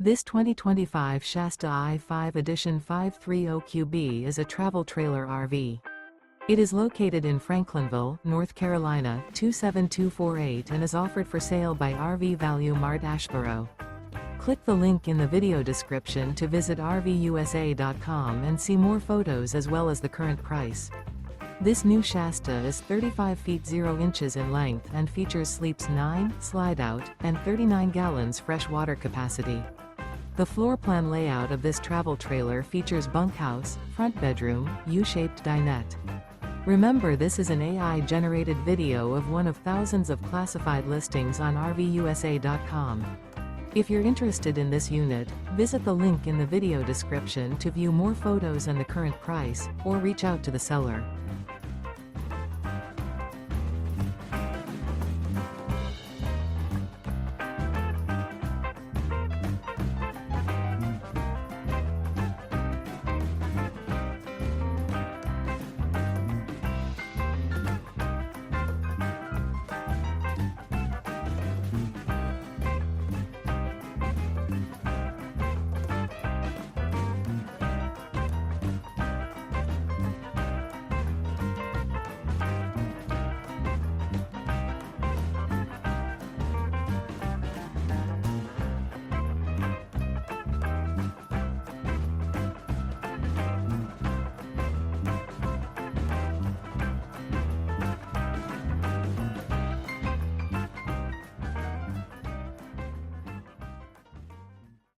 This 2025 Shasta I-5 Edition 530QB is a travel trailer RV. It is located in Franklinville, North Carolina, 27248 and is offered for sale by RV Value Mart Asheboro. Click the link in the video description to visit RVUSA.com and see more photos as well as the current price. This new Shasta is 35 feet 0 inches in length and features sleeps 9, Slideout, and 39 gallons fresh water capacity. The floor plan layout of this travel trailer features bunkhouse, front bedroom, U-shaped dinette. Remember, this is an AI-generated video of one of thousands of classified listings on RVUSA.com. If you're interested in this unit, visit the link in the video description to view more photos and the current price, or reach out to the seller.